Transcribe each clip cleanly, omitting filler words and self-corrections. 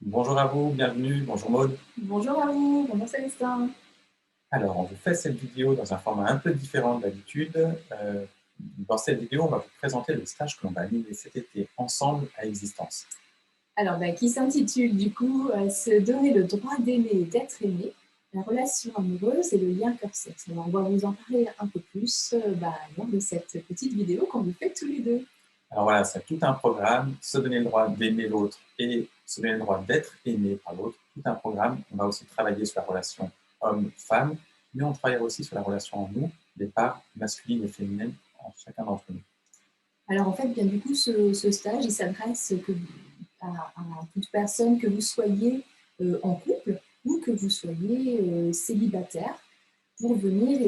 Bonjour à vous, bienvenue, bonjour Maud. Bonjour à vous, bonjour Célestin. Alors, on vous fait cette vidéo dans un format un peu différent d'habitude. Dans cette vidéo, on va vous présenter le stage que l'on va animer cet été ensemble à Existence. Alors, qui s'intitule du coup Se donner le droit d'aimer et d'être aimé, la relation amoureuse et le lien cœur-sexe. Alors, on va vous en parler un peu plus lors de cette petite vidéo qu'on vous fait tous les deux. Alors voilà, c'est tout un programme, se donner le droit d'aimer l'autre et se donner le droit d'être aimé par l'autre, tout un programme. On va aussi travailler sur la relation homme-femme, mais on travaillera aussi sur la relation en nous, des parts masculines et féminines en chacun d'entre nous. Alors, en fait, bien du coup, ce stage, il s'adresse à toute personne, que vous soyez en couple ou que vous soyez célibataire, pour venir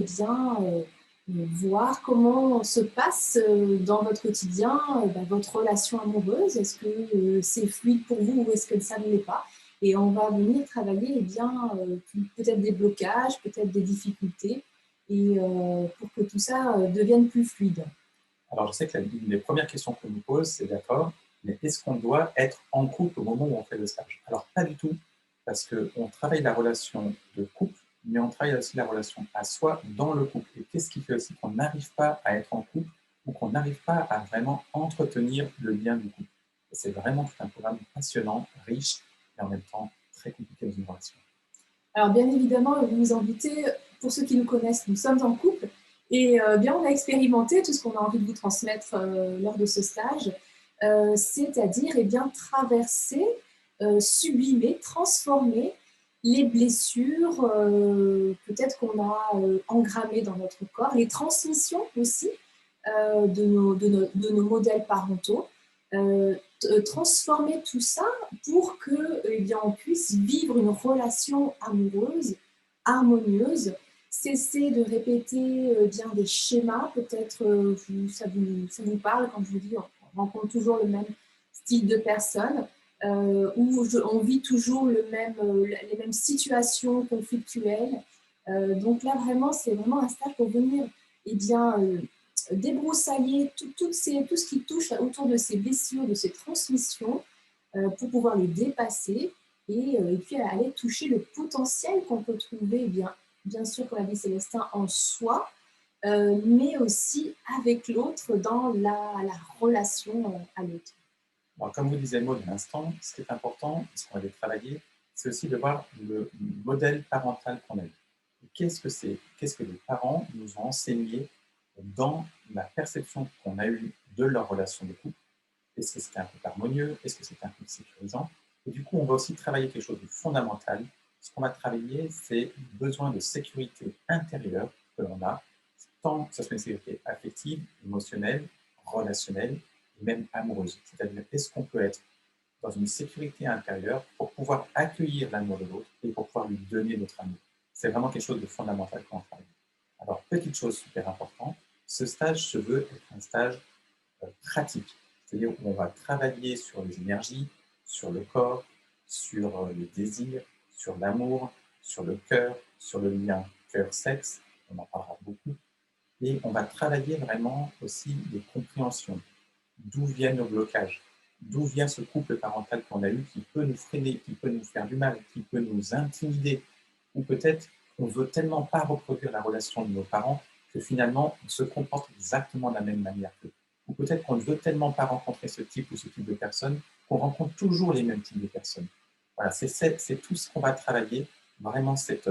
voir comment se passe dans votre quotidien votre relation amoureuse. Est-ce que c'est fluide pour vous ou est-ce que ça ne l'est pas? Et on va venir travailler peut-être des blocages, peut-être des difficultés, et pour que tout ça devienne plus fluide. Alors, je sais que l'une des premières questions qu'on nous pose, c'est d'accord, mais est-ce qu'on doit être en couple au moment où on fait le stage? Alors, pas du tout, parce qu'on travaille la relation de couple, mais on travaille aussi la relation à soi dans le couple. Et qu'est-ce qui fait aussi qu'on n'arrive pas à être en couple ou qu'on n'arrive pas à vraiment entretenir le lien du couple? Et c'est vraiment tout un programme passionnant, riche et en même temps très compliqué dans une relation. Alors, bien évidemment, vous nous invitez, pour ceux qui nous connaissent, nous sommes en couple et on a expérimenté tout ce qu'on a envie de vous transmettre lors de ce stage, c'est-à-dire traverser, sublimer, transformer les blessures peut-être qu'on a engrammées dans notre corps, les transmissions aussi de nos modèles parentaux, transformer tout ça pour que on puisse vivre une relation amoureuse, harmonieuse, cesser de répéter des schémas, peut-être ça vous parle quand je vous dis on rencontre toujours le même style de personne, on vit toujours les mêmes situations conflictuelles. Donc là, vraiment, c'est vraiment un stage pour venir débroussailler tout ce qui touche autour de ces blessures, de ces transmissions, pour pouvoir les dépasser et puis aller toucher le potentiel qu'on peut trouver, bien sûr, comme l'a dit Célestin, en soi, mais aussi avec l'autre dans la relation à l'autre. Alors, comme vous disiez Maud à l'instant, ce qui est important, ce qu'on avait travaillé, c'est aussi de voir le modèle parental qu'on a eu. Qu'est-ce que c'est? Qu'est-ce que les parents nous ont enseigné dans la perception qu'on a eue de leur relation de couple? Est-ce que c'était un couple harmonieux? Est-ce que c'était un couple sécurisant? Et du coup, on va aussi travailler quelque chose de fondamental. Ce qu'on va travailler, c'est le besoin de sécurité intérieure que l'on a, tant que ce soit une sécurité affective, émotionnelle, relationnelle et même amoureuse. C'est-à-dire, est-ce qu'on peut être dans une sécurité intérieure pour pouvoir accueillir l'amour de l'autre et pour pouvoir lui donner notre amour? C'est vraiment quelque chose de fondamental quand on travaille. Alors, petite chose super importante, ce stage se veut être un stage pratique, c'est-à-dire où on va travailler sur les énergies, sur le corps, sur le désir, sur l'amour, sur le cœur, sur le lien cœur-sexe, on en parlera beaucoup, et on va travailler vraiment aussi les compréhensions, d'où viennent nos blocages, d'où vient ce couple parental qu'on a eu qui peut nous freiner, qui peut nous faire du mal, qui peut nous intimider, ou peut-être qu'on ne veut tellement pas reproduire la relation de nos parents que finalement on se comporte exactement de la même manière qu'eux. Ou peut-être qu'on ne veut tellement pas rencontrer ce type ou ce type de personne qu'on rencontre toujours les mêmes types de personnes. Voilà, c'est tout ce qu'on va travailler, vraiment cet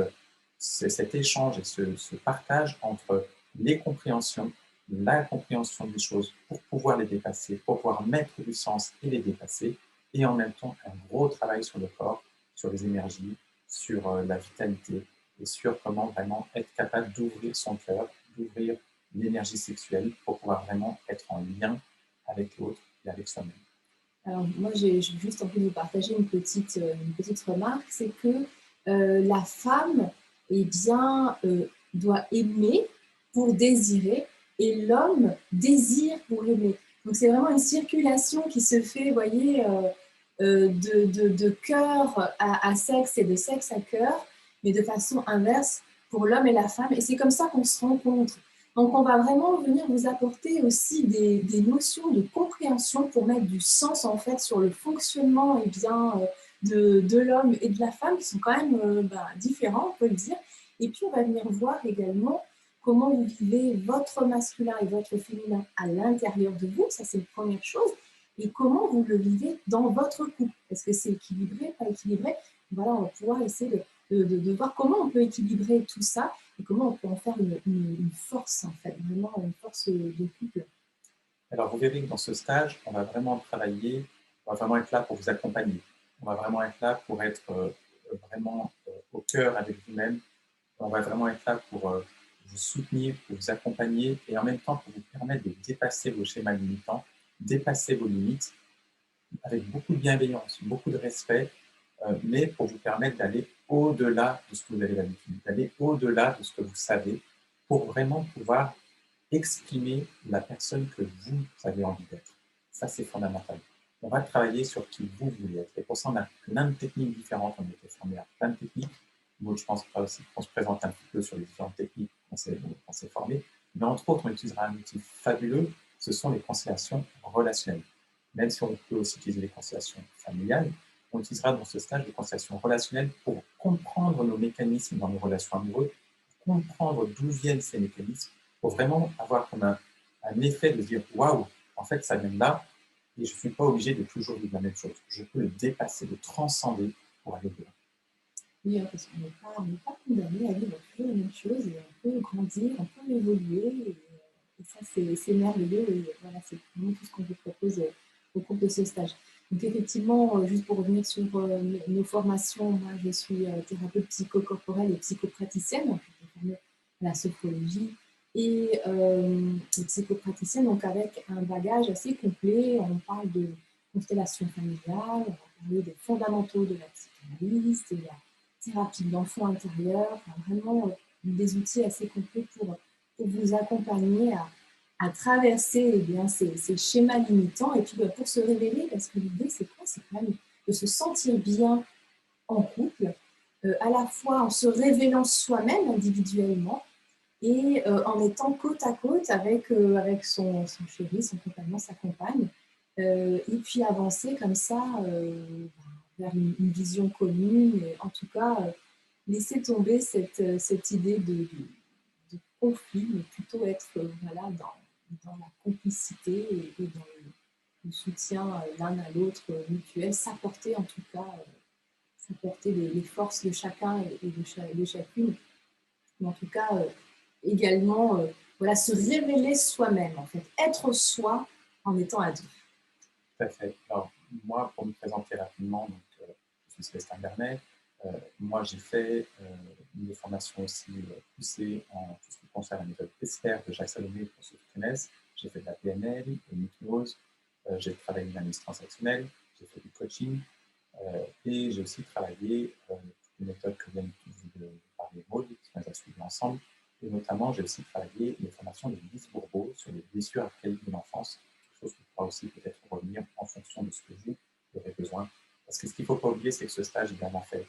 échange et ce partage entre les compréhensions, la compréhension des choses pour pouvoir les dépasser, pour pouvoir mettre du sens et les dépasser, et en même temps un gros travail sur le corps, sur les énergies, sur la vitalité et sur comment vraiment être capable d'ouvrir son cœur, d'ouvrir l'énergie sexuelle pour pouvoir vraiment être en lien avec l'autre et avec soi-même. Alors moi, j'ai juste envie de vous partager une petite remarque, c'est que la femme, doit aimer pour désirer et l'homme désire pour aimer. Donc c'est vraiment une circulation qui se fait, vous voyez, de cœur à sexe et de sexe à cœur, mais de façon inverse pour l'homme et la femme. Et c'est comme ça qu'on se rencontre. Donc, on va vraiment venir vous apporter aussi des notions de compréhension pour mettre du sens en fait sur le fonctionnement de l'homme et de la femme qui sont quand même différents, on peut le dire. Et puis, on va venir voir également comment vous vivez votre masculin et votre féminin à l'intérieur de vous, ça c'est une première chose, et comment vous le vivez dans votre couple. Est-ce que c'est équilibré, pas équilibré? Voilà, on va pouvoir essayer de voir comment on peut équilibrer tout ça et comment on peut en faire une force, en fait, vraiment une force de couple. Alors, vous verrez que dans ce stage, on va vraiment travailler, on va vraiment être là pour vous accompagner. On va vraiment être là pour être vraiment au cœur avec vous-même. On va vraiment être là pour vous soutenir, pour vous accompagner et en même temps pour vous permettre de dépasser vos schémas limitants, dépasser vos limites avec beaucoup de bienveillance, beaucoup de respect, mais pour vous permettre d'aller au-delà de ce que vous avez l'habitude, d'aller au-delà de ce que vous savez, pour vraiment pouvoir exprimer la personne que vous avez envie d'être. Ça, c'est fondamental. On va travailler sur qui vous voulez être. Et pour ça, on a plein de techniques différentes. On a été formé à plein de techniques. Moi, je pense aussi qu'on se présente un petit peu sur les différentes techniques qu'on s'est formé. Mais entre autres, on utilisera un outil fabuleux, ce sont les constellations relationnelles. Même si on peut aussi utiliser les constellations familiales, on utilisera dans ce stage les constellations relationnelles pour comprendre nos mécanismes dans nos relations amoureuses, comprendre d'où viennent ces mécanismes, pour vraiment avoir comme un effet de dire waouh, en fait, ça vient de là et je ne suis pas obligé de toujours vivre la même chose. Je peux le dépasser, le transcender pour aller de là. Oui, parce qu'on n'est pas condamné à vivre toujours la même chose et on peut grandir, on peut évoluer. Et ça, c'est merveilleux. Et voilà, c'est vraiment tout ce qu'on vous propose au cours de ce stage. Donc, effectivement, juste pour revenir sur nos formations, moi, je suis thérapeute psychocorporelle et psychopraticienne. Donc, je suis formée à la sophrologie et psychopraticienne, donc avec un bagage assez complet. On parle de constellation familiale, on va parler des fondamentaux de la psychanalyse, il y a thérapie de l'enfant intérieur, vraiment des outils assez complets pour vous accompagner à traverser ces schémas limitants et puis pour se révéler, parce que l'idée c'est quoi? C'est quand même de se sentir bien en couple, à la fois en se révélant soi-même individuellement et en étant côte à côte avec son chéri, son compagnon, sa compagne, et puis avancer comme ça vers une vision commune, et en tout cas laisser tomber cette idée de conflit, mais plutôt être voilà, dans la complicité et dans le soutien l'un à l'autre mutuel, s'apporter en tout cas, s'apporter les forces de chacun et de chacune, mais en tout cas également voilà, se révéler soi-même, en fait, être soi en étant adulte. Tout à fait. Alors, moi, pour me présenter rapidement, donc, je suis Célestin Bernet. Moi, j'ai fait une formation aussi poussée en tout ce qui concerne la méthode ESPER de Jacques Salomé, pour ceux qui connaissent. J'ai fait de la PNL, de l'hypnose, j'ai travaillé une analyse transactionnelle, j'ai fait du coaching et j'ai aussi travaillé une méthode que vient de parler Maud, qui nous a suivi ensemble. Et notamment, j'ai aussi travaillé les formations de Lise Bourbeau sur les blessures archaïques de l'enfance, quelque chose qui pourra aussi peut-être revenir en fonction de ce que vous aurez besoin. Parce que ce qu'il ne faut pas oublier, c'est que ce stage est avant fait.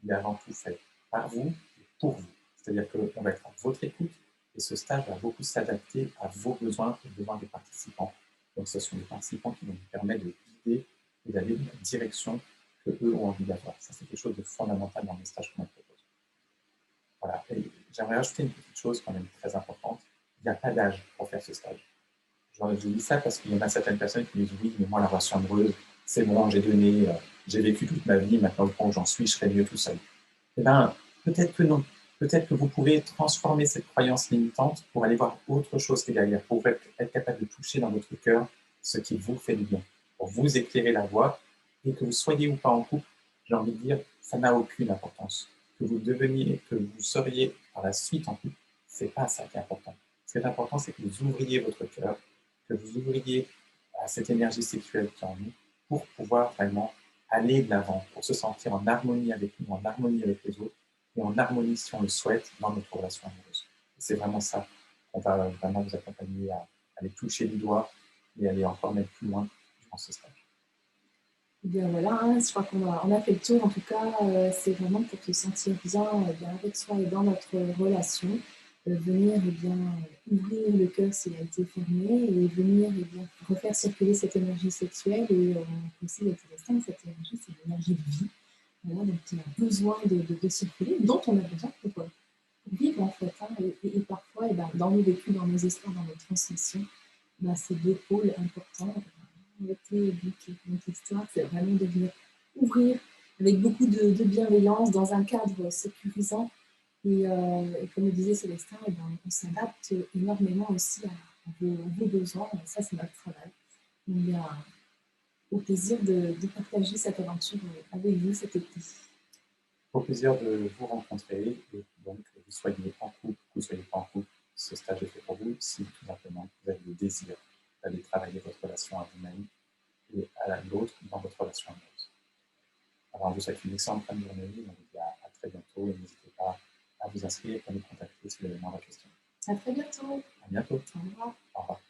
Il est avant tout fait par vous et pour vous. C'est-à-dire qu'on va être à votre écoute et ce stage va beaucoup s'adapter à vos besoins et aux besoins des participants. Donc, ce sont les participants qui vont vous permettre de guider et d'aller dans la direction que eux ont envie d'avoir. Ça, c'est quelque chose de fondamental dans les stages qu'on propose. Voilà. Et j'aimerais ajouter une petite chose quand même très importante. Il n'y a pas d'âge pour faire ce stage. Je dis ça parce qu'il y en a certaines personnes qui disent oui, mais moi, la relation amoureuse, c'est bon, j'ai donné, j'ai vécu toute ma vie, maintenant, au point où j'en suis, je serai mieux tout seul. Eh bien, peut-être que non. Peut-être que vous pouvez transformer cette croyance limitante pour aller voir autre chose qui est derrière, pour être capable de toucher dans votre cœur ce qui vous fait du bien, pour vous éclairer la voie, et que vous soyez ou pas en couple, j'ai envie de dire, ça n'a aucune importance. Que vous deveniez, que vous seriez par la suite en couple, c'est pas ça qui est important. Ce qui est important, c'est que vous ouvriez votre cœur, que vous ouvriez à cette énergie sexuelle qui est en nous, pour pouvoir vraiment aller de l'avant, pour se sentir en harmonie avec nous, en harmonie avec les autres, et en harmonie, si on le souhaite, dans notre relation amoureuse. C'est vraiment ça qu'on va vraiment vous accompagner à aller toucher du doigt et aller encore même plus loin durant ce stage. Et bien voilà, hein, je crois qu'on a fait le tour. En tout cas, c'est vraiment pour te sentir bien, bien avec soi et dans notre relation. venir ouvrir le cœur s'il a été fermé et venir refaire circuler cette énergie sexuelle. Et aussi le Célestin, cette énergie, c'est l'énergie de vie. Voilà, donc il a besoin de circuler, dont on a besoin pour vivre en fait. Hein. Et parfois, dans nos vécus, dans nos histoires, dans nos transmissions, ces deux pôles importants ont été éduqués. Donc l'histoire, c'est vraiment de venir ouvrir avec beaucoup de bienveillance dans un cadre sécurisant. Et comme le disait Célestin, on s'adapte énormément aussi à vos besoins. Et ça, c'est notre travail. Donc, au plaisir de partager cette aventure avec vous cet été. Au plaisir de vous rencontrer et donc que vous soyez en couple, que vous ne soyez pas en couple, ce stage est fait pour vous si tout simplement vous avez le désir d'aller travailler votre relation à vous-même et à l'autre dans votre relation amoureuse. Alors, je vous souhaite une excellente fin de journée. On vous dit à très bientôt et n'hésitez pas à vous inscrire et à nous contacter si vous avez moins de questions. À très bientôt. À bientôt. Au revoir. Au revoir.